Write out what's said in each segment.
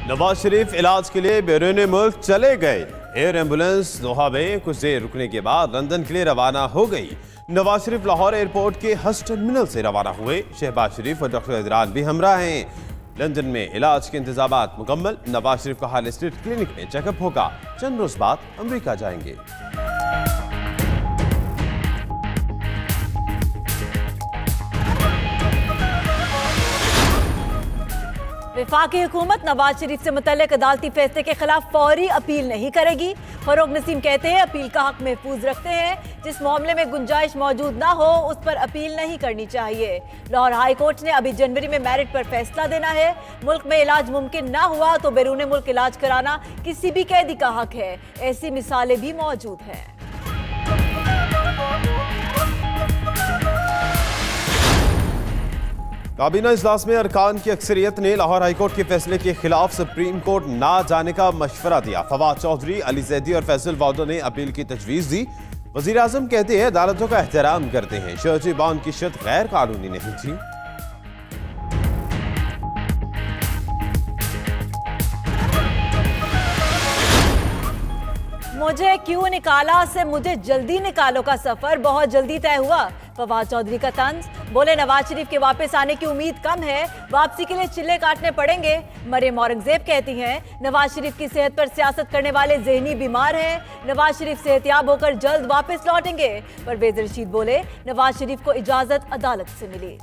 नवाज शरीफ इलाज के लिए बैरून मुल्क चले गए। एयर एम्बुलेंस दोहा में कुछ देर रुकने के बाद लंदन के लिए रवाना हो गई। नवाज शरीफ लाहौर एयरपोर्ट के हज टर्मिनल से रवाना हुए। शहबाज शरीफ और डॉक्टर इदरान भी हमरा हैं। लंदन में इलाज के इंतजामात मुकम्मल। नवाज शरीफ का हाल स्टेट क्लिनिक में चेकअप होगा। चंद रोज बाद अमेरिका जाएंगे। वफाकी हुकूमत नवाज शरीफ से मुतल्लिक अदालती फैसले के खिलाफ फौरी अपील नहीं करेगी। फरोग नसीम कहते हैं अपील का हक महफूज रखते हैं। जिस मामले में गुंजाइश मौजूद ना हो उस पर अपील नहीं करनी चाहिए। लाहौर हाई कोर्ट ने अभी जनवरी में मेरिट पर फैसला देना है। मुल्क में इलाज मुमकिन ना हुआ तो बैरून मुल्क इलाज कराना किसी भी कैदी का हक है। ऐसी मिसालें भी मौजूद हैं। काबीना इजलास में अरकान की अक्सरियत ने लाहौर हाईकोर्ट के फैसले के खिलाफ सुप्रीम कोर्ट ना जाने का मशवरा दिया। फवाद चौधरी, अली जैदी और फैसल वादो ने अपील की तजवीज़ दी। वज़ीर आज़म कहते हैं अदालतों का एहतराम करते हैं। शर्जी बॉन्ड की शर्त गैर कानूनी नहीं थी। मुझे क्यों निकाला से मुझे जल्दी निकालो का सफर बहुत जल्दी तय हुआ। फवाद चौधरी का तंज। बोले नवाज शरीफ के वापस आने की उम्मीद कम है, वापसी के लिए चिल्ले काटने पड़ेंगे। मरियम औरंगजेब कहती हैं नवाज शरीफ की सेहत पर सियासत करने वाले ज़हनी बीमार हैं। नवाज शरीफ सेहतियाब होकर जल्द वापस लौटेंगे। परवेज रशीद बोले नवाज शरीफ को इजाजत अदालत से मिली।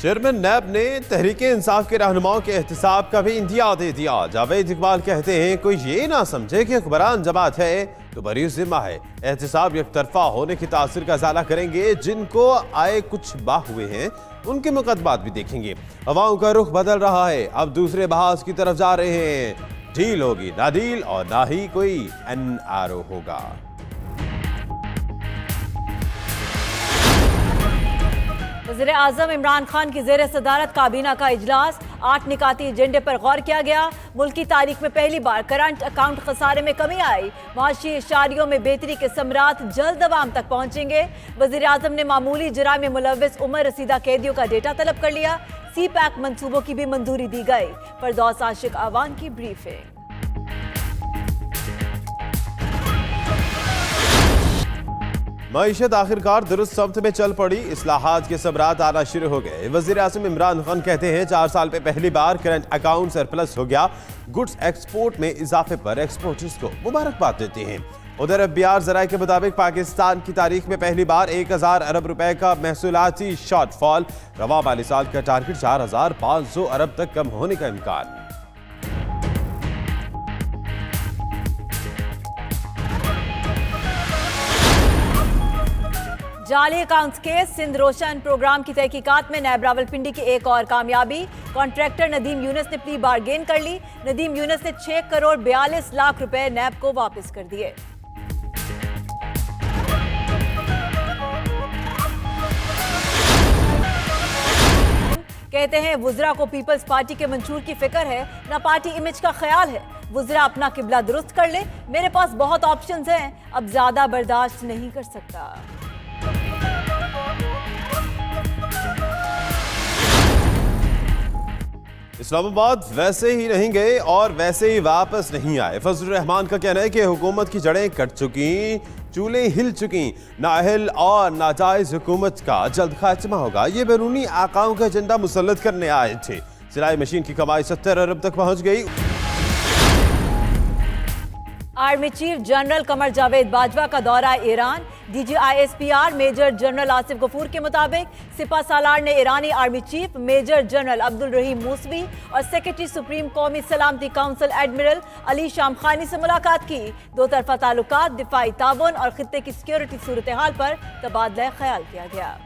चेयरमैन नैब ने तहरीक इंसाफ के रहनुमाओं के एहतसाब का भी इंदिया दे दिया। जावेद इकबाल कहते हैं कोई ये ना समझे कि हुक्मरान जमात है तो बरी जिम्मा है। एहतसाब एक तरफा होने की तासीर का इजाला करेंगे। जिनको आए कुछ बाह हुए हैं उनके मुकदमात भी देखेंगे। हवाओं का रुख बदल रहा है, अब दूसरे बहास की तरफ जा रहे हैं। ढील होगी ना डील और ना ही कोई NRO होगा। वज़ीर आज़म इमरान खान की ज़ेर सदारत काबीना का इजलास। 8 निकाती एजेंडे पर गौर किया गया। मुल्क की तारीख में पहली बार करंट अकाउंट खसारे में कमी आई। माशी इशारियों में बेहतरी के समरात जल्द अवाम तक पहुंचेंगे। वज़ीर आज़म ने मामूली जुराम में मुलव्वस उम्र रसीदा कैदियों का डेटा तलब कर लिया। CPAC मंसूबों की भी मंजूरी दी गई। फरदौस आशिक आवान की ब्रीफिंग। मईशत आखिरकार दुरुस्त समत में चल पड़ी। इस्लाहात के सबरात आना शुरू हो गए। वज़ीर आज़म इमरान खान कहते हैं 4 साल में पहली बार करंट अकाउंट सरप्लस हो गया। गुड्स एक्सपोर्ट में इजाफे पर एक्सपोर्टर्स को मुबारकबाद देते हैं। उधर BR ज़राए के मुताबिक पाकिस्तान की तारीख में पहली बार 1000 अरब रुपए का महसूलाती शॉर्टफॉल। रवा माली साल का टारगेट 4500 अरब तक कम होने का इम्कान। जाली अकाउंट्स केस। सिंध रोशन प्रोग्राम की तहकीकात में नैब रावलपिंडी की एक और कामयाबी। कॉन्ट्रैक्टर नदीम यूनुस ने प्ली बारगेन कर ली। नदीम यूनुस ने 6 करोड़ 42 लाख रुपए नैब को वापस कर दिए। कहते हैं वुज़रा को पीपल्स पार्टी के मंशूर की फिक्र है, ना पार्टी इमेज का ख्याल है। वुज़रा अपना किबला दुरुस्त कर ले, मेरे पास बहुत ऑप्शंस हैं, अब ज्यादा बर्दाश्त नहीं कर सकता। इस्लामाबाद वैसे ही नहीं गए और वैसे ही वापस नहीं आए। फजलुर रहमान का कहना है कि हुकूमत की जड़ें कट चुकी, चूल्हे हिल चुकी। नाअहल और नाजायज हुकूमत का जल्द खात्मा होगा। ये बैरूनी आकाओं का एजेंडा मुसल्लत करने आए थे। सिलाई मशीन की कमाई 70 अरब तक पहुंच गई। Army chief general Qamar Javed Bajwa का दौरा Iran. DGISPR major general Asif Ghafoor के मुताबिक सिपा सालार ने ईरानी army chief major general Abdul Rahim Mousavi और सेक्रेटरी सुप्रीम कौमी सलामती काउंसिल एडमिरल अली शामखानी से मुलाकात की। दो तरफा ताल्लुकात, दिफाई ताउन और खित्ते की सिक्योरिटी सूरत हाल पर तबादला ख्याल किया गया।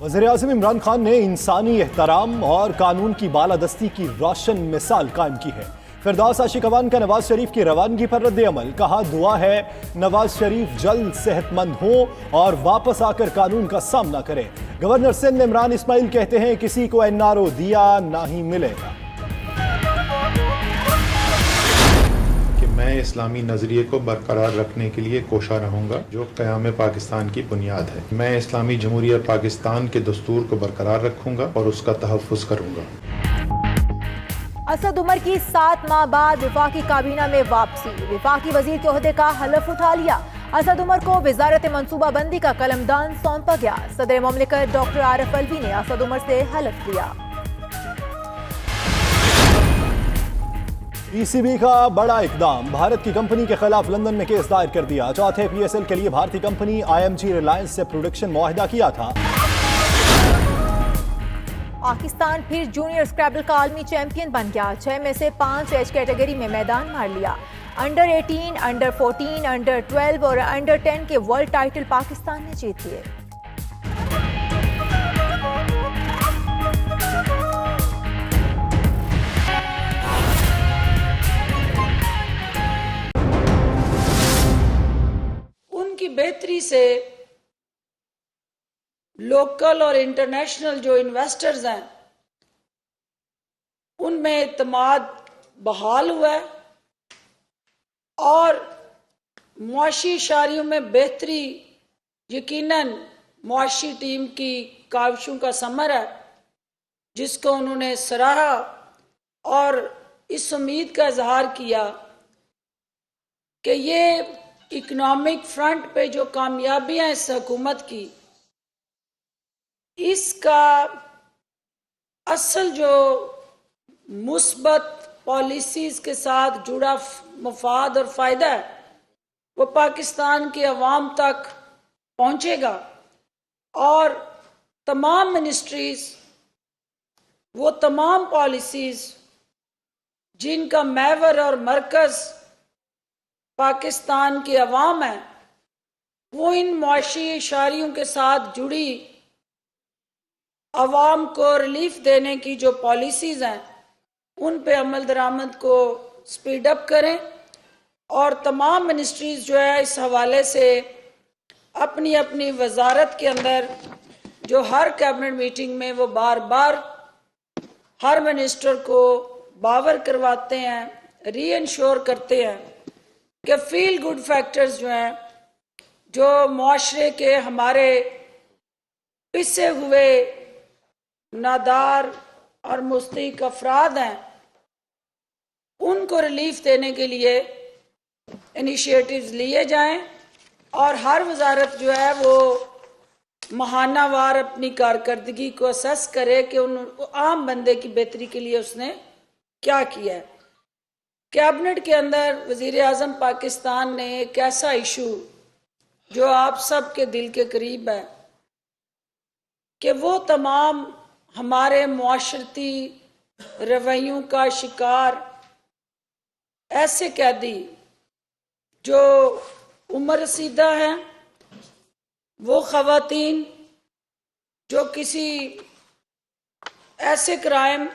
वज़ीर आज़म इमरान खान ने इंसानी एहतराम और कानून की बालादस्ती की रोशन मिसाल कायम की है। फिरदौस आशिक अवान का नवाज शरीफ की रवानगी पर रद्द अमल। कहा दुआ है नवाज शरीफ जल्द सेहतमंद हो और वापस आकर कानून का सामना करें। गवर्नर सिंध इमरान इस्माइल कहते हैं किसी को NRO दिया ना ही मिलेगा। कि मैं मैं इस्लामी नजरिए को बरकरार रखने के लिए कोशा रहूंगा जो क़याम पाकिस्तान की बुनियाद है। मैं इस्लामी जमहूरिया पाकिस्तान के दस्तूर को बरकरार रखूंगा और उसका तहफ़्फ़ुज़ करूंगा। असद उमर की 7 माह बाद वफाकी काबीना में वापसी, वफाकी वजीर के ओहदे का हलफ उठा लिया। असद उमर को वजारत मनसूबाबंदी का कलमदान सौंपा गया। सदर मुमलिकत डॉक्टर आरिफ अलवी ने असद उमर से हलफ लिया। ईसीबी का बड़ा इकदाम, भारत की कंपनी के खिलाफ लंदन में केस दायर कर दिया। चौथे पीएसएल के लिए भारतीय कंपनी आईएमजी रिलायंस से प्रोडक्शन मुआहिदा किया था। पाकिस्तान फिर जूनियर स्क्रैबल का आलमी चैंपियन बन गया। 6 में से 5 एज कैटेगरी में मैदान मार लिया। अंडर 18, अंडर 14, अंडर 12 और अंडर 10 के वर्ल्ड टाइटल पाकिस्तान ने जीत लिए। उनकी बेहतरी से लोकल और इंटरनेशनल जो इन्वेस्टर्स हैं उनमें एतमाद बहाल हुआ है और मुआशी इशारियों में बेहतरी यकीनन मुआशी टीम की काविशों का समर है जिसको उन्होंने सराहा और इस उम्मीद का इजहार किया कि ये इकोनॉमिक फ्रंट पे जो कामयाबियां इस हुकूमत की, इसका असल जो मुस्बत पॉलिसीज के साथ जुड़ा मफाद और फायदा है वो पाकिस्तान के अवाम तक पहुंचेगा और तमाम मिनिस्ट्रीज, वो तमाम पॉलिसीज जिनका महवर और मरकज पाकिस्तान के अवाम है, वो इन मुआशी इशारियों के साथ जुड़ी अवाम को रिलीफ देने की जो पॉलिसीज हैं उन पे अमल दरामद को स्पीड अप करें और तमाम मिनिस्ट्रीज जो है इस हवाले से अपनी अपनी वजारत के अंदर जो हर कैबिनेट मीटिंग में वो बार बार हर मिनिस्टर को बावर करवाते हैं, री इंश्योर करते हैं कि फील गुड फैक्टर्स जो हैं, जो मुआशरे के हमारे पिसे हुए नादार और मुस्तहिक अफराद हैं, उनको रिलीफ देने के लिए इनिशिएटिव्स लिए जाएं और हर वजारत जो है वो माहानावार अपनी कारकर्दगी को असेस करे कि उन आम बंदे की बेहतरी के लिए उसने क्या किया है। कैबिनेट के अंदर वजीर आज़म पाकिस्तान ने एक ऐसा इशू जो आप सब के दिल के करीब है कि वो तमाम हमारे मुआशरती रवैयों का शिकार ऐसे कैदी जो उम्र रसीदा हैं, वो खवातीन जो किसी ऐसे क्राइम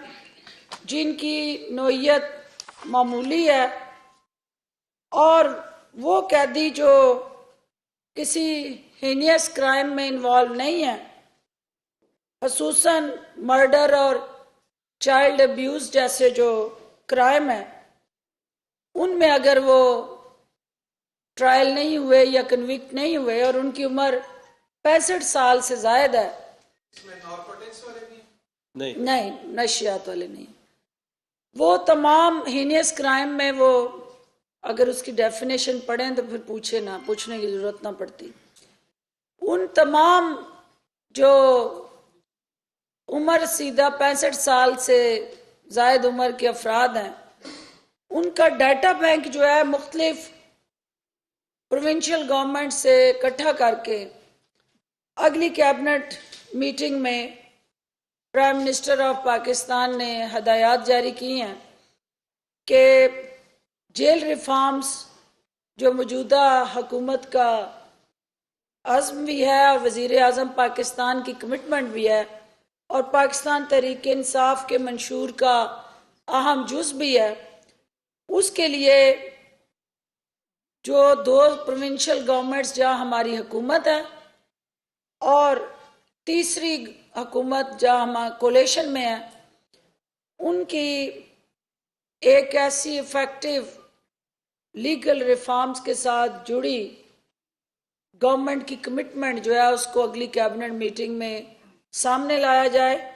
जिनकी नोयत मामूली है और वो कैदी जो किसी हीनियस क्राइम में इन्वॉल्व नहीं है, ख़ुसूसन मर्डर और चाइल्ड अब्यूज़ जैसे जो क्राइम है, उनमें अगर वो ट्रायल नहीं हुए या कन्विक्ट नहीं हुए और उनकी उम्र 65 साल से ज़ायद है, नहीं नशियात वाले नहीं, वो तमाम हीनियस क्राइम में वो अगर उसकी डेफिनेशन पढ़ें तो फिर पूछने की ज़रूरत ना पड़ती। उन तमाम जो उम्र सीधा 65 साल से ज़ायद उम्र के अफराद हैं, उनका डाटा बैंक जो है मुख्तलिफ प्रोविंशियल गवर्नमेंट से इकट्ठा करके अगली कैबिनेट मीटिंग में प्राइम मिनिस्टर ऑफ पाकिस्तान ने हदायत जारी की हैं कि जेल रिफॉर्म्स जो मौजूदा हुकूमत का अज़्म भी है और वज़ीर आज़म पाकिस्तान की कमिटमेंट भी है और पाकिस्तान तहरीक इंसाफ के मंशूर का अहम जुज़ भी है, उसके लिए जो 2 प्रोविंशियल गवर्नमेंट्स जहाँ हमारी हुकूमत है और तीसरी हुकूमत जहाँ हम कोलेशन में है, उनकी एक ऐसी इफेक्टिव लीगल रिफॉर्म्स के साथ जुड़ी गवर्नमेंट की कमिटमेंट जो है उसको अगली कैबिनेट मीटिंग में सामने लाया जाए।